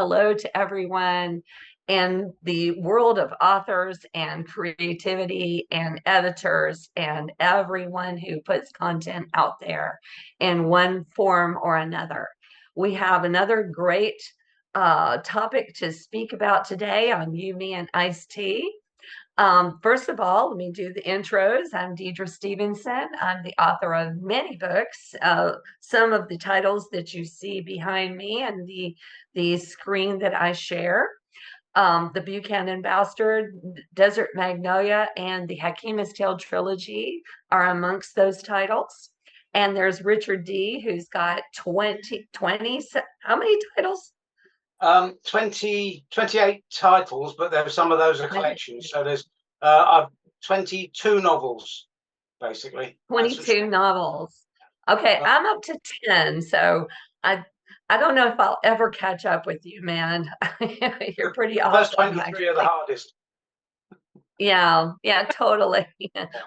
hello to everyone in the world of authors and creativity and editors and everyone who puts content out there in one form or another. We have another great topic to speak about today on You, Me, and ICED. First of all, let me do the intros. I'm Dedra Stevenson. I'm the author of many books. Some of the titles that you see behind me and the screen that I share. The Buchanan Bastard, Desert Magnolia, and the Hakima's Tale trilogy are amongst those titles. And there's Richard D., who's got 20, how many titles? 28 titles, but there are some of those are collections. So there's 22 novels, basically. 22 novels. Okay, I'm up to 10, so I don't know if I'll ever catch up with you, man. You're pretty awesome. First 23 actually are the hardest. Yeah, totally.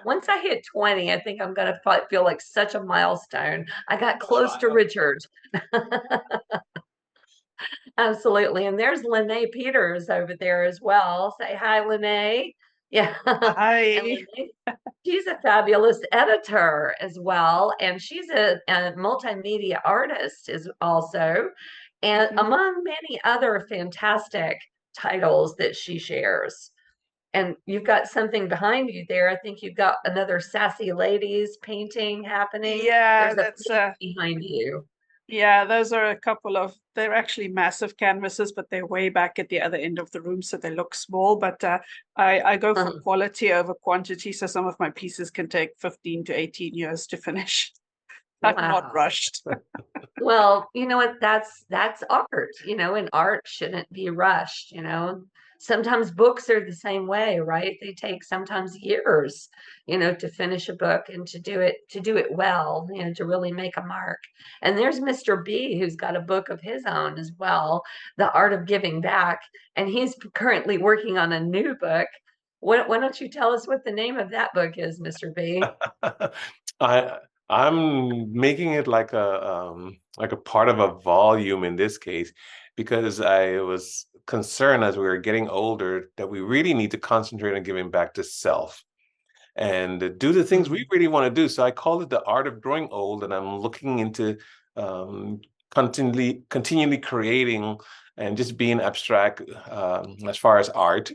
Once I hit 20, I think I'm gonna feel like such a milestone. I got close to Richard. Absolutely. And there's Lene Pieters over there as well. Say hi, Lene. Yeah. Hi. Lene, she's a fabulous editor as well. And she's a multimedia artist is also. And among many other fantastic titles that she shares. And you've got something behind you there. I think you've got another Sassy Ladies painting happening. Yeah, there's behind you. Yeah, those are a couple of, they're actually massive canvases, but they're way back at the other end of the room, so they look small. But I go for quality over quantity, so some of my pieces can take 15 to 18 years to finish. I'm not rushed. Well, you know what? That's art, and art shouldn't be rushed, Sometimes books are the same way, right? They take sometimes years, to finish a book and to do it well, to really make a mark. And there's Mr. B, who's got a book of his own as well, The Art of Giving Back, and he's currently working on a new book. Why don't you tell us what the name of that book is, Mr. B? I'm making it like a part of a volume in this case, because I was concerned as we were getting older that we really need to concentrate on giving back to self and do the things we really want to do. So I call it The Art of Growing Old, and I'm looking into continually creating and just being abstract as far as art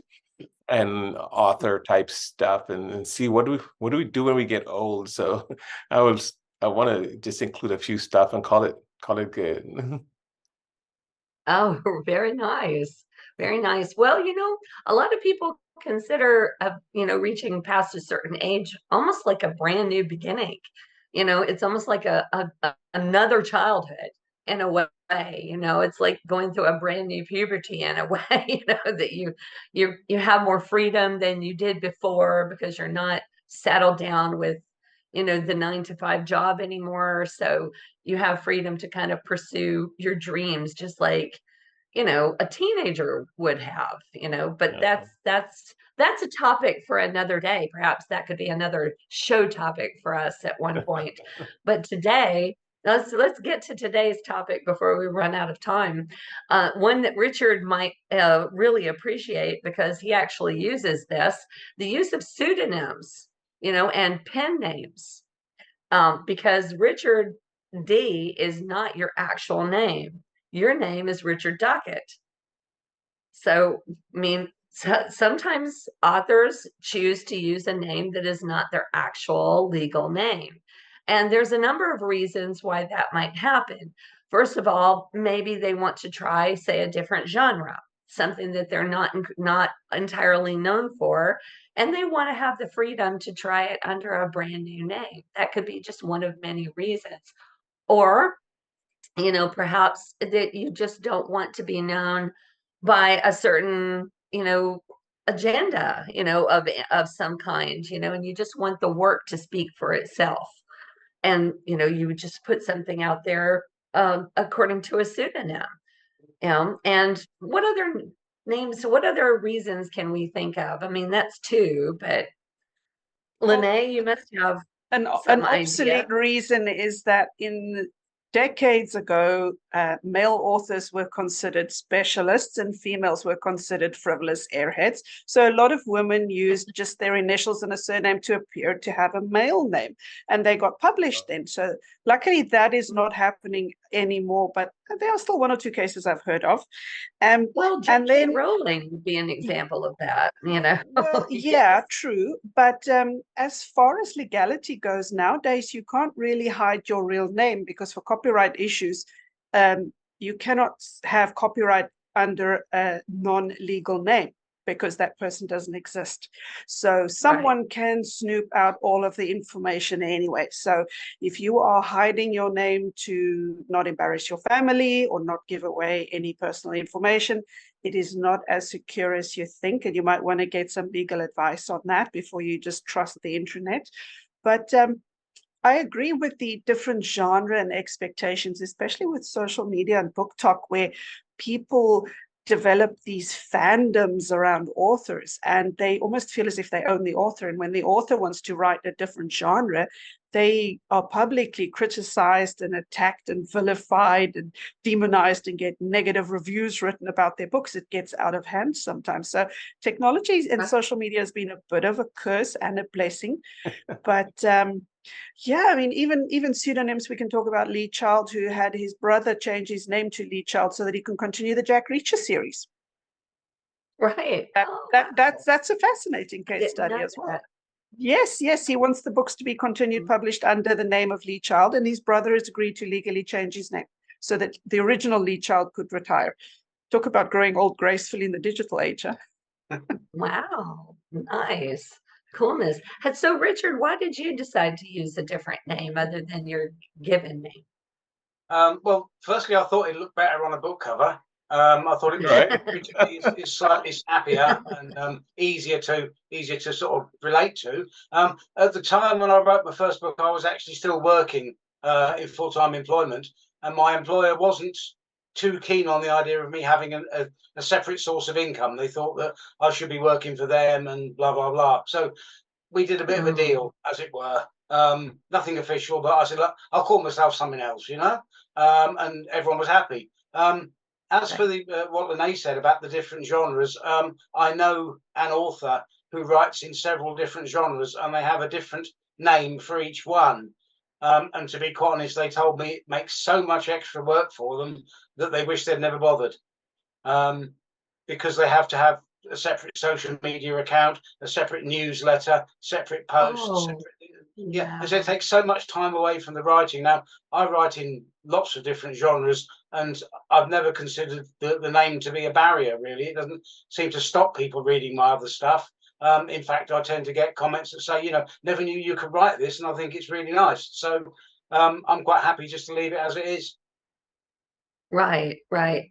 and author type stuff, and see what do we do when we get old. So I want to just include a few stuff and call it good. Oh, very nice. Very nice. Well, a lot of people consider, reaching past a certain age almost like a brand new beginning. It's almost like another childhood in a way. It's like going through a brand new puberty in a way, that you have more freedom than you did before because you're not settled down with, the 9-to-5 job anymore. So you have freedom to kind of pursue your dreams, just like, a teenager would have, but that's a topic for another day. Perhaps that could be another show topic for us at one point. But today, let's get to today's topic before we run out of time. One that Richard might really appreciate, because he actually uses this, the use of pseudonyms, and pen names, because Richard D is not your actual name. Your name is Richard Dockett. So, sometimes authors choose to use a name that is not their actual legal name. And there's a number of reasons why that might happen. First of all, maybe they want to try, say, a different genre, something that they're not entirely known for, and they want to have the freedom to try it under a brand new name. That could be just one of many reasons. Or perhaps that you just don't want to be known by a certain, agenda, of some kind, and you just want the work to speak for itself. And, you would just put something out there according to a pseudonym. And what other reasons can we think of? That's two, but Lene, you must have an obsolete reason is that in decades ago, male authors were considered specialists and females were considered frivolous airheads. So a lot of women used just their initials and a surname to appear to have a male name, and they got published then. So luckily that is not happening anymore, but there are still one or two cases I've heard of. Well, and J.K. then Rowling would be an example of that, you know. Well, Yes. yeah, true. But as far as legality goes, nowadays you can't really hide your real name because for copyright issues, you cannot have copyright under a non-legal name because that person doesn't exist. So someone can snoop out all of the information anyway. So if you are hiding your name to not embarrass your family or not give away any personal information, it is not as secure as you think, and you might want to get some legal advice on that before you just trust the internet. But I agree with the different genre and expectations, especially with social media and book talk, where people develop these fandoms around authors and they almost feel as if they own the author. And when the author wants to write a different genre, they are publicly criticized and attacked and vilified and demonized and get negative reviews written about their books. It gets out of hand sometimes. So technology and social media has been a bit of a curse and a blessing. But yeah, I mean, even pseudonyms, we can talk about Lee Child, who had his brother change his name to Lee Child so that he can continue the Jack Reacher series. Right. That's a fascinating case study as well. Yes, he wants the books to be continued published under the name of Lee Child, and his brother has agreed to legally change his name so that the original Lee Child could retire. Talk about growing old gracefully in the digital age, huh? Wow, nice. Coolness. And so, Richard, why did you decide to use a different name other than your given name? Well, firstly, I thought it looked better on a book cover. I thought it was it's slightly snappier and easier to sort of relate to. At the time when I wrote my first book, I was actually still working in full-time employment, and my employer wasn't too keen on the idea of me having a separate source of income. They thought that I should be working for them and blah blah blah. So we did a bit of a deal, as it were. Nothing official, but I said, look, I'll call myself something else, you know. And everyone was happy. As for what Lene said about the different genres, I know an author who writes in several different genres, and they have a different name for each one. And to be quite honest, they told me it makes so much extra work for them that they wish they'd never bothered, because they have to have a separate social media account, a separate newsletter, separate posts. Yeah, so it takes so much time away from the writing. Now, I write in lots of different genres, and I've never considered the name to be a barrier, really. It doesn't seem to stop people reading my other stuff. In fact, I tend to get comments that say, you know, never knew you could write this, and I think it's really nice. So I'm quite happy just to leave it as it is. Right.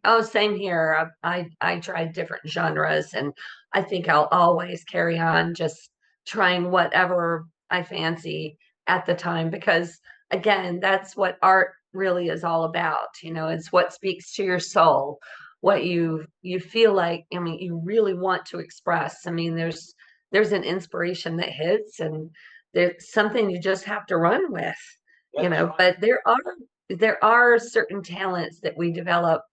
Oh, same here. I tried different genres, and I think I'll always carry on just trying whatever I fancy at the time, because again, that's what art really is all about. You know, it's what speaks to your soul, what you feel like, I mean, you really want to express. I mean, there's an inspiration that hits, and there's something you just have to run with, you know, but there are certain talents that we develop.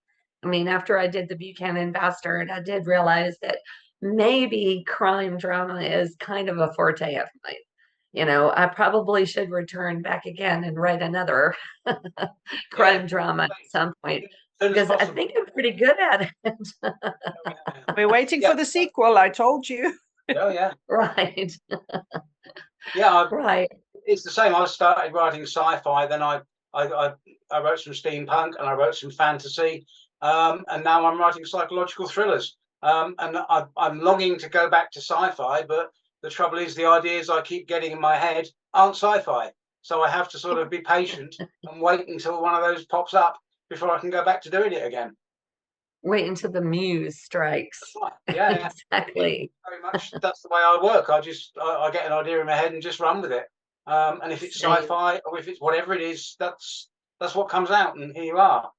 I mean, after I did the Buchanan Bastard, I did realize that maybe crime drama is kind of a forte of mine. You know, I probably should return back again and write another crime drama at some point, because I think I'm pretty good at it. We're waiting for the sequel, I told you. Oh, yeah. Right. Yeah, right. It's the same. I started writing sci-fi, then I wrote some steampunk, and I wrote some fantasy, and now I'm writing psychological thrillers. And I'm longing to go back to sci-fi, but the trouble is the ideas I keep getting in my head aren't sci-fi. So I have to sort of be patient and wait until one of those pops up before I can go back to doing it again. Wait until the muse strikes. Yeah, exactly. Very much. That's the way I work. I get an idea in my head and just run with it. And if it's sci-fi or if it's whatever it is, that's what comes out, and here you are.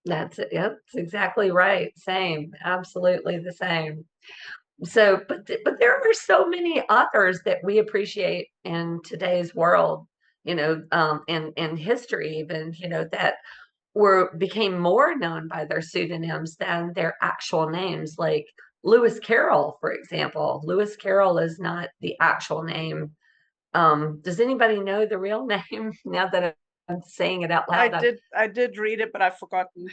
That's it. Yep, that's exactly right. Same, absolutely the same. So, but there are so many authors that we appreciate in today's world. in history even, that became more known by their pseudonyms than their actual names, like Lewis Carroll, for example. Lewis Carroll is not the actual name. Does anybody know the real name? Now that I'm saying it out loud, I did read it, but I've forgotten.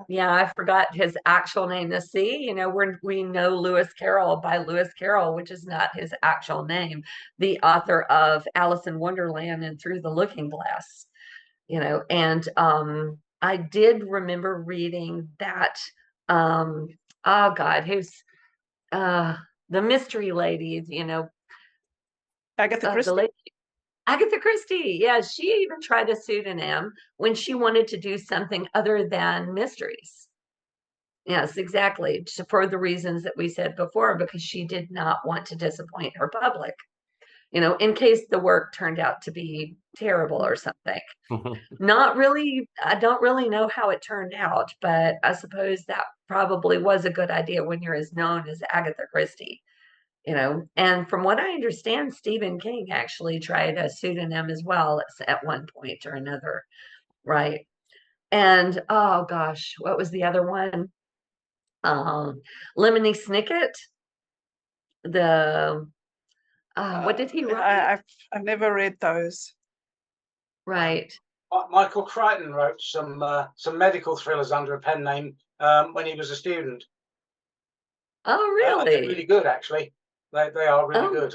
Yeah, I forgot his actual name. To see, we know Lewis Carroll by Lewis Carroll, which is not his actual name, the author of Alice in Wonderland and Through the Looking Glass. And I did remember reading that. Oh God, who's the mystery lady? Agatha The Christie. lady. Agatha Christie, yeah, she even tried a pseudonym when she wanted to do something other than mysteries. Yes, exactly. For the reasons that we said before, because she did not want to disappoint her public, in case the work turned out to be terrible or something. Not really, I don't really know how it turned out, but I suppose that probably was a good idea when you're as known as Agatha Christie. And from what I understand, Stephen King actually tried a pseudonym as well at one point or another, right? And oh gosh, what was the other one? Lemony Snicket. The what did he write? I've never read those. Right. Michael Crichton wrote some medical thrillers under a pen name when he was a student. Oh, They're really? really good, actually. They are really good.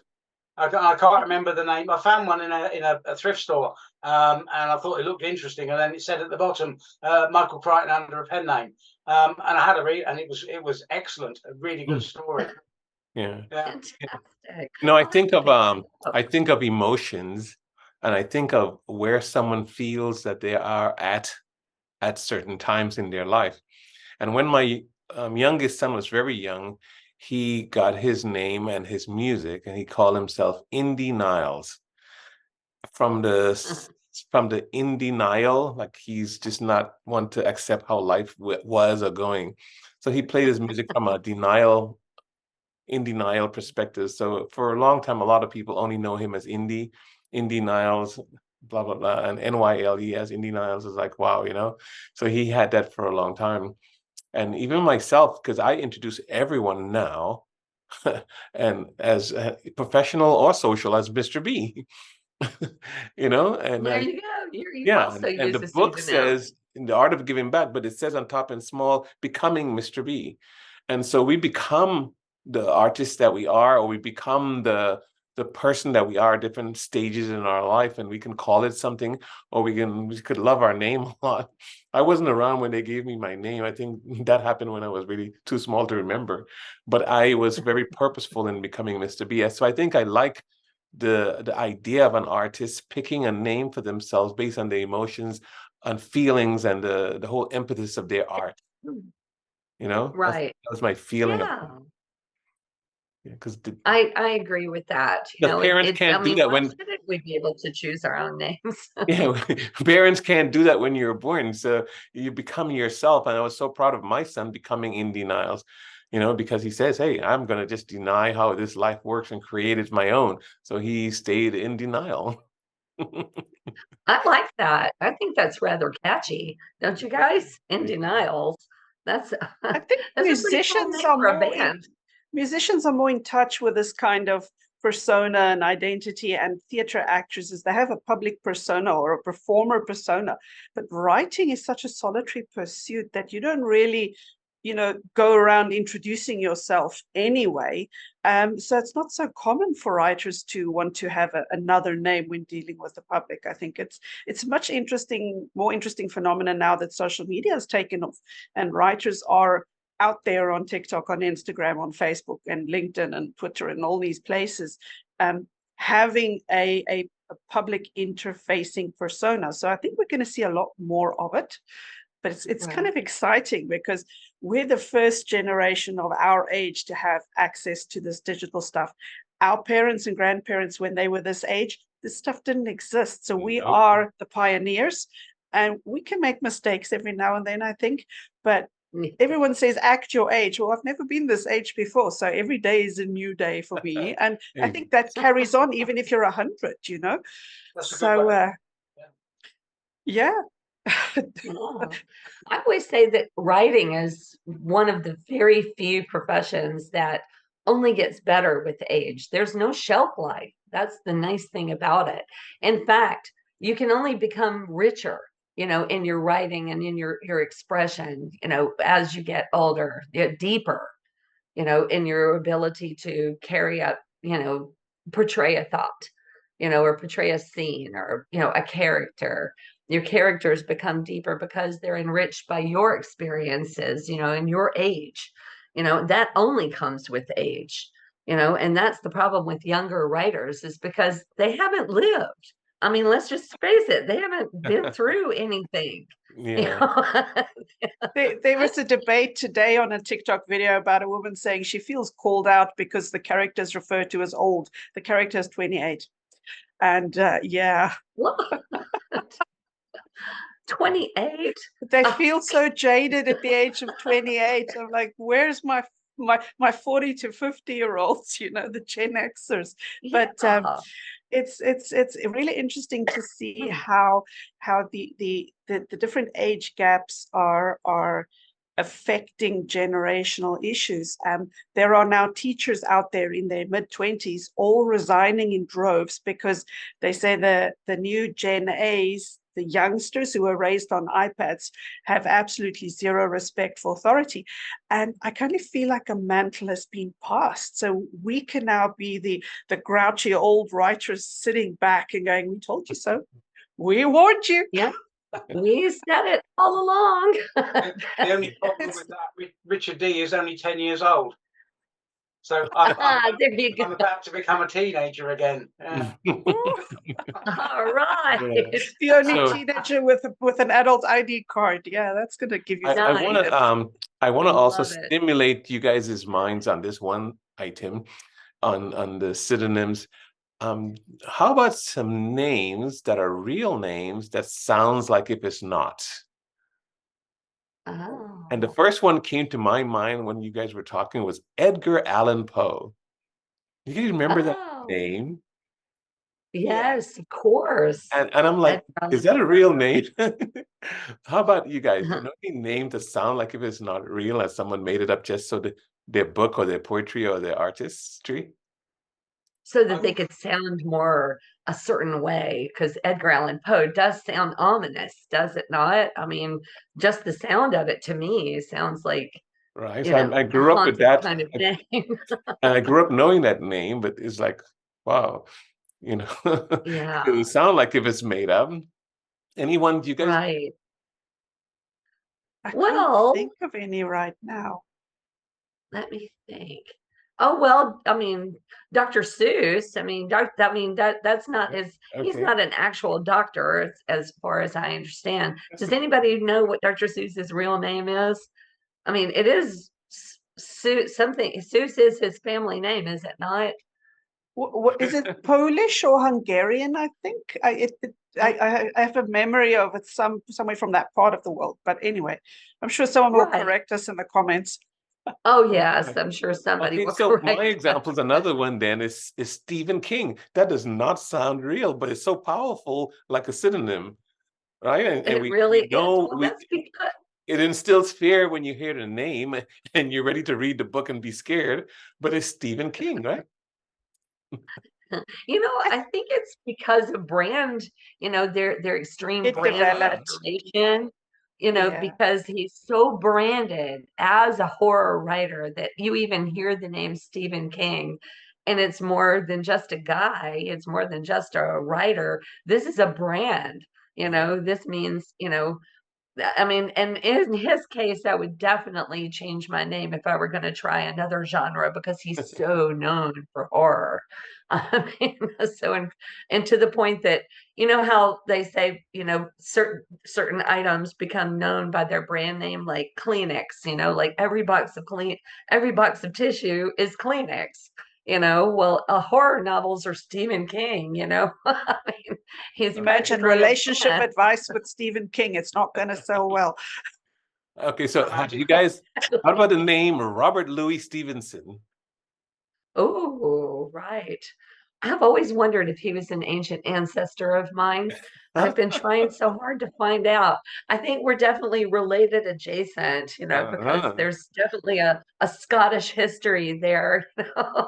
I can't remember the name. I found one in a thrift store, and I thought it looked interesting. And then it said at the bottom, Michael Crichton under a pen name. And I had a read, and it was excellent. A really good story. Yeah. Fantastic. I think of emotions, and I think of where someone feels that they are at certain times in their life. And when my youngest son was very young, he got his name and his music, and he called himself Indie Niles from the Indie Nile, like he's just not want to accept how life was or going. So he played his music from a in denial perspective. So for a long time, a lot of people only know him as Indie Niles, blah, blah, blah. And NYLE as Indie Niles is like, wow, So he had that for a long time. And even myself, because I introduce everyone now, and as professional or social, as Mr. B, and there you go. You yeah, also and use the a book pseudonym. says in the art of giving back, but it says on top in small, becoming Mr. B. And so we become the artist that we are, or we become the person that we are at different stages in our life, and we can call it something, or we could love our name a lot. I wasn't around when they gave me my name. I think that happened when I was really too small to remember, but I was very purposeful in becoming Mr. B. So I think I like the idea of an artist picking a name for themselves based on their emotions and feelings and the whole impetus of their art. Right. That was my feeling. Yeah. Because I agree with that. parents can't do that why shouldn't we be able to choose our own names? Parents can't do that when you're born. So you become yourself. And I was so proud of my son becoming Indie Niles, because he says, hey, I'm going to just deny how this life works and create it my own. So he stayed in denial. I like that. I think that's rather catchy, don't you guys? In denials. That's I think that's a pretty cool name for a band. Musicians are more in touch with this kind of persona and identity, and theater actresses, they have a public persona or a performer persona. But writing is such a solitary pursuit that you don't really go around introducing yourself anyway. So it's not so common for writers to want to have another name when dealing with the public. I think it's a much more interesting phenomenon now that social media has taken off, and writers are out there on TikTok, on Instagram, on Facebook, and LinkedIn, and Twitter, and all these places, having a public interfacing persona. So I think we're going to see a lot more of it. But it's kind of exciting because we're the first generation of our age to have access to this digital stuff. Our parents and grandparents, when they were this age, this stuff didn't exist. So we are the pioneers, and we can make mistakes every now and then, I think. But everyone says act your age. Well, I've never been this age before, so every day is a new day for me, and I think that carries on even if you're 100. That's a good So way. yeah. Yeah. I always say that writing is one of the very few professions that only gets better with age. There's no shelf life. That's the nice thing about it. In fact, you can only become richer, in your writing and in your expression, as you get older, deeper, in your ability to carry up, portray a thought, or portray a scene or, a character. Your characters become deeper because they're enriched by your experiences, and your age. That only comes with age, and that's the problem with younger writers, is because they haven't lived. I mean, let's just face it, they haven't been through anything. Yeah. There was a debate today on a TikTok video about a woman saying she feels called out because the character is referred to as old. The character is 28. And yeah. What? 28? They feel so jaded at the age of 28. I'm like, where's my 40 to 50-year-olds, the Gen Xers? But Yeah. it's really interesting to see how the different age gaps are affecting generational issues. There are now teachers out there in their mid-20s all resigning in droves because they say the new Gen A's, the youngsters who were raised on iPads, have absolutely zero respect for authority. And I kind of feel like a mantle has been passed. So we can now be the grouchy old writers sitting back and going, we told you so. We warned you. Yeah. We said it all along. The only problem with that, Richard D is only 10 years old. So I'm there you go. about to become a teenager again. All right. Yeah. The only So- teenager with an adult ID card. Yeah, that's going to give you. I want to also Love it. stimulate you guys' minds on this one item on the pseudonyms. How about some names that are real names that sounds like if it's not? Oh. And the first one came to my mind when you guys were talking was Edgar Allan Poe. You guys remember that name? Yes, of course. And I'm like, Edgar is that a Allan real Poe. name? How about you guys? You know any name that sound like if it's not real and someone made it up just so their book or their poetry or their artistry? So that they could sound more a certain way, because Edgar Allan Poe does sound ominous, does it not? I mean, just the sound of it to me sounds like, Right. So I grew a up with haunted that. kind of name. And I grew up knowing that name, but it's like, wow, Yeah, it would sound like if it's made up. Anyone, do you guys? right. I Well- can't think of any right now. Let me think. Oh, well, I mean, Dr. Seuss, that's not his, he's Okay. not an actual doctor as far as I understand. Does anybody know what Dr. Seuss's real name is? I mean, it is something. Seuss is his family name, is it not? What is it? Polish or Hungarian? I think I have a memory of it somewhere from that part of the world. But anyway, I'm sure someone will Right. correct us in the comments. Oh, yes, I'm sure somebody Okay, will so correct my us. example is another one then is Stephen King. That does not sound real, but it's so powerful, like a synonym, right? And It we really know is. Well, that's because, it instills fear when you hear the name and you're ready to read the book and be scared, but it's Stephen King, right? I think it's because of brand, their extreme It brand developed. saturation, Yeah. because he's so branded as a horror writer that you even hear the name Stephen King, and it's more than just a guy, it's more than just a writer. This is a brand, this means, I mean, and in his case, I would definitely change my name if I were going to try another genre, because he's so known for horror. I mean, and to the point that, how they say, certain items become known by their brand name, like Kleenex, like every box of tissue is Kleenex. Well, horror novels are Stephen King, I mean, he's Imagine practically a relationship brand. advice with Stephen King. It's not going to sell well. Okay, so you guys, how about the name Robert Louis Stevenson? Oh, right. I've always wondered if he was an ancient ancestor of mine. I've been trying so hard to find out. I think we're definitely related adjacent, because Uh-huh. there's definitely a Scottish history there,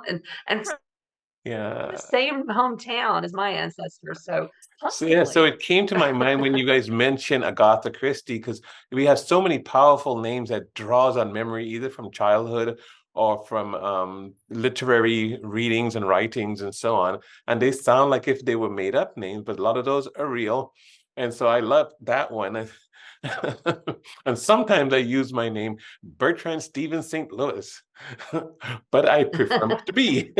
and from the Yeah. same hometown as my ancestors. So So possibly. it came to my mind when you guys mentioned Agatha Christie, because we have so many powerful names that draws on memory, either from childhood or from literary readings and writings and so on. And they sound like if they were made up names, but a lot of those are real. And so I love that one. And sometimes I use my name, Bertrand Stephen St. Louis, but I prefer Mr. B.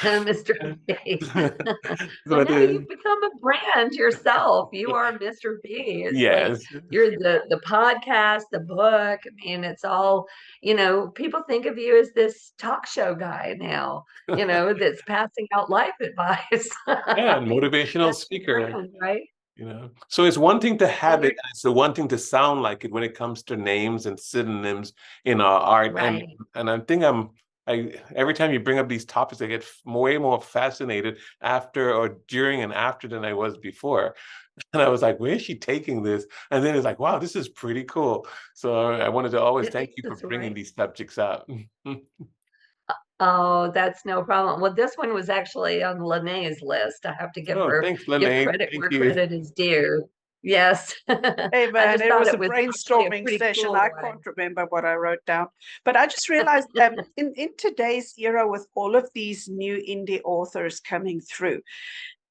Mr. B. Well, But now you've become a brand yourself. You are Mr. B. It's like yes. you're the podcast, the book. I mean, it's all, people think of you as this talk show guy now, that's passing out life advice. Yeah, I mean, motivational that's your speaker, brand, right? So it's one thing to And have it, you're and it's the one thing to sound like it when it comes to names and synonyms in our art. And right. and I think I every time you bring up these topics, I get way more fascinated after or during and after than I was before. And I was like, where is she taking this? And then it's like, wow, this is pretty cool. So I wanted to always thank you for That's bringing right. these subjects up. Oh, that's no problem. Well, this one was actually on Lene's list. I have to Oh, thanks, give Lene. credit Thank where you. credit is due. Yes. Hey I man, just it thought was a it was actually a brainstorming pretty session. cool I one. can't remember what I wrote down, but I just realized in today's era, with all of these new indie authors coming through,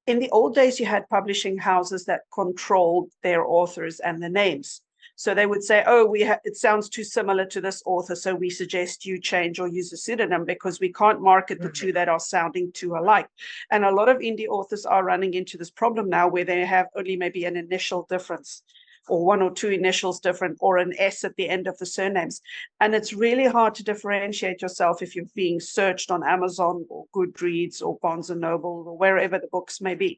in the old days, you had publishing houses that controlled their authors and the names. So they would say, "Oh, it sounds too similar to this author, so we suggest you change or use a pseudonym because we can't market the two that are sounding too alike." And a lot of indie authors are running into this problem now, where they have only maybe an initial difference, or one or two initials different, or an S at the end of the surnames. And it's really hard to differentiate yourself if you're being searched on Amazon or Goodreads or Barnes and Noble or wherever the books may be.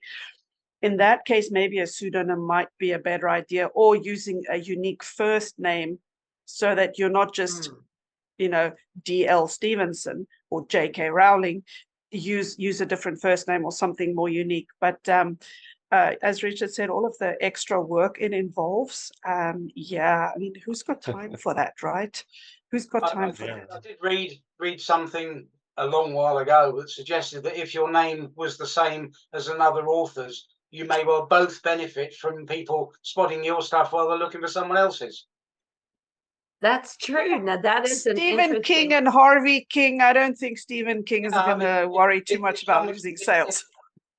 In that case, maybe a pseudonym might be a better idea, or using a unique first name so that you're not just, DL Stevenson or JK Rowling. Use a different first name or something more unique. But as Richard said, all of the extra work it involves. Yeah, I mean, who's got time for that, right? Who's got time for that? I did read something a long while ago that suggested that if your name was the same as another author's, you may well both benefit from people spotting your stuff while they're looking for someone else's. That's true. Now that is an Stephen King interesting. and Harvey King. I don't think Stephen King is going to worry too much about losing sales.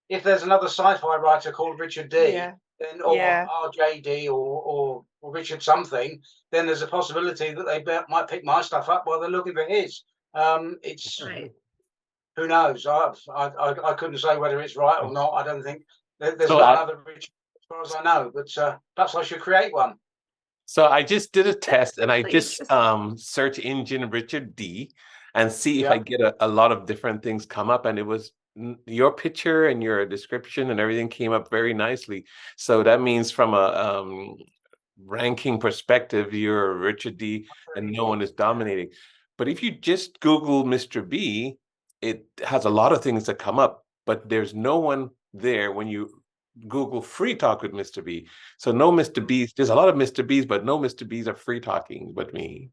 If there's another sci-fi writer called Richard D, Yeah. then or RJD or Richard something, then there's a possibility that they might pick my stuff up while they're looking for his. It's Right. Who knows? I couldn't say whether it's right or not. I don't think there's So not another Richard as far as I know, but perhaps I should create one. So I just did a test and I Really just search engine Richard D and see if I get a lot of different things come up, and it was your picture and your description and everything came up very nicely. So that means from a ranking perspective, you're Richard D and no one is dominating. But if you just Google Mr. B, it has a lot of things that come up, but there's no one there when you Google free talk with Mr. B. So no Mr. B's. There's a lot of Mr. B's, but no Mr. B's are free talking but me.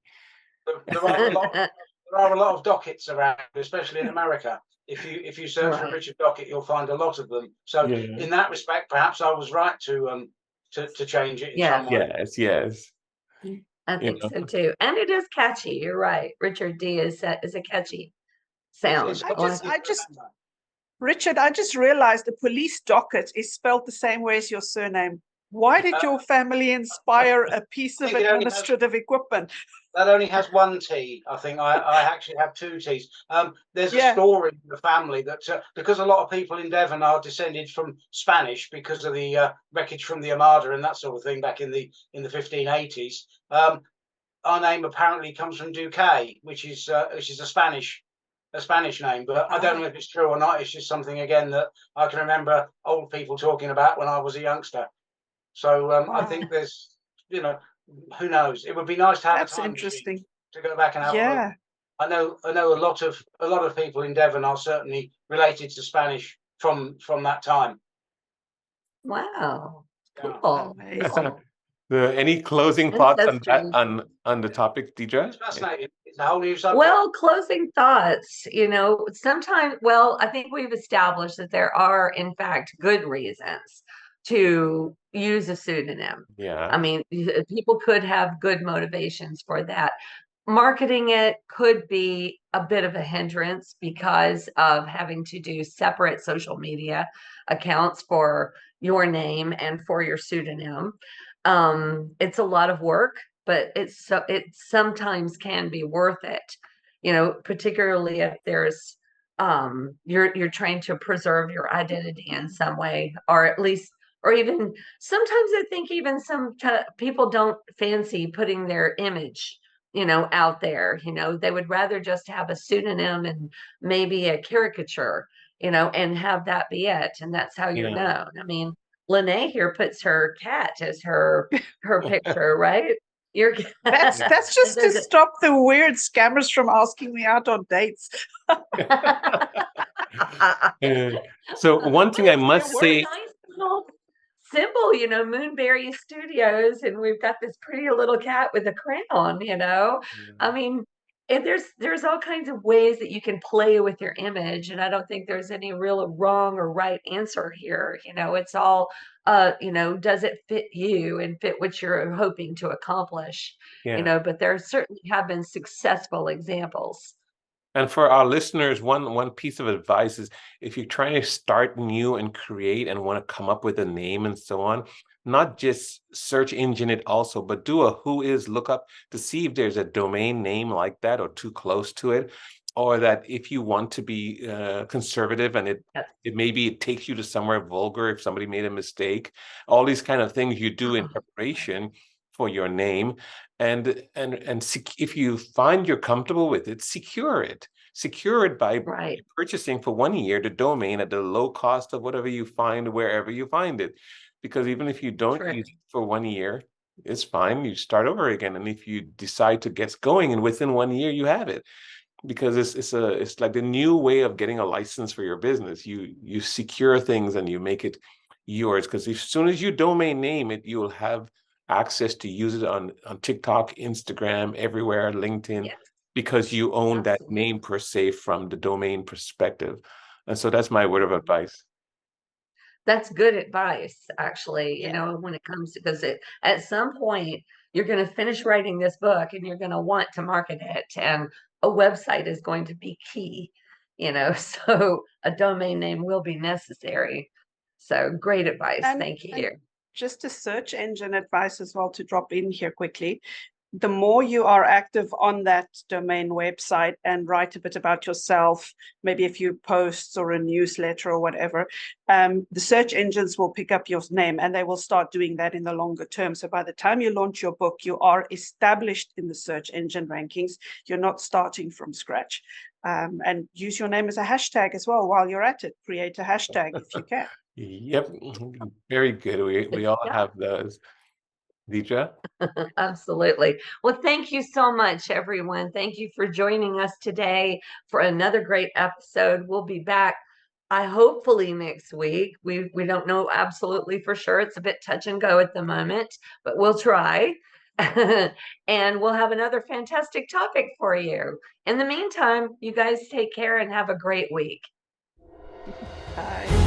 There are a lot of dockets around, especially in America. If you search for Richard Dockett, you'll find a lot of them. So in that respect, perhaps I was right to change it in some way. Yes. I think so too. And it is catchy. You're right. Richard D is a catchy sound. Richard, I just realized the police docket is spelled the same way as your surname. Why did your family inspire a piece of administrative equipment? That only has one T. I think I actually have two T's. There's a story in the family that because a lot of people in Devon are descended from Spanish because of the wreckage from the Armada and that sort of thing back in the 1580s. Our name apparently comes from Duque, which is a Spanish name, but I don't know if it's true or not. It's just something again that I can remember old people talking about when I was a youngster. So I think there's who knows? It would be nice to have That's a time machine interesting. to go back and have a look. Yeah. I know a lot of people in Devon are certainly related to Spanish from that time. Wow. Yeah. Cool. Amazing. Any closing thoughts on that Ancestry. on the topic, Dedra? It's fascinating. It's a whole new subject. Well, closing thoughts, sometimes, well, I think we've established that there are, in fact, good reasons to use a pseudonym. Yeah. I mean, people could have good motivations for that. Marketing it could be a bit of a hindrance because of having to do separate social media accounts for your name and for your pseudonym. It's a lot of work, but it sometimes can be worth it, particularly if there's you're trying to preserve your identity in some way, or at least, or even sometimes I think even some people don't fancy putting their image out there. They would rather just have a pseudonym and maybe a caricature, and have that be it, and that's how you're Yeah. known. I mean, Lene here puts her cat as her picture, right? Your That's just to stop the weird scammers from asking me out on dates. So one thing I must We're say, a nice little symbol, Moonberry Studios, and we've got this pretty little cat with a crown. I mean, and there's all kinds of ways that you can play with your image, and I don't think there's any real wrong or right answer here. It's all does it fit you and fit what you're hoping to accomplish? yeah. But there certainly have been successful examples. And for our listeners, one piece of advice is if you're trying to start new and create and want to come up with a name and so on, not just search engine it also, but do a whois lookup to see if there's a domain name like that or too close to it, or that if you want to be conservative and it maybe it takes you to somewhere vulgar if somebody made a mistake, all these kind of things you do in preparation for your name. And if you find you're comfortable with it, secure it by purchasing for 1 year the domain at the low cost of whatever you find wherever you find it, because even if you don't use it for 1 year, it's fine, you start over again. And if you decide to get going and within 1 year you have it, because it's like the new way of getting a license for your business. You secure things and you make it yours, because as soon as you domain name it, you will have access to use it on TikTok, Instagram, everywhere, LinkedIn, because you own that name per se from the domain perspective. And so that's my word of advice. That's good advice, actually, when it comes to, because at some point you're going to finish writing this book and you're going to want to market it, and a website is going to be key, so a domain name will be necessary. So great advice. Thank you. Just a search engine advice as well to drop in here quickly. The more you are active on that domain website and write a bit about yourself, maybe a few posts or a newsletter or whatever, the search engines will pick up your name, and they will start doing that in the longer term. So by the time you launch your book, you are established in the search engine rankings. You're not starting from scratch. And use your name as a hashtag as well while you're at it. Create a hashtag if you can. Yep, very good. We all have those. Dedra? Absolutely. Well, thank you so much, everyone. Thank you for joining us today for another great episode. We'll be back, hopefully next week. We don't know absolutely for sure. It's a bit touch and go at the moment, but we'll try. And we'll have another fantastic topic for you. In the meantime, you guys take care and have a great week. Bye.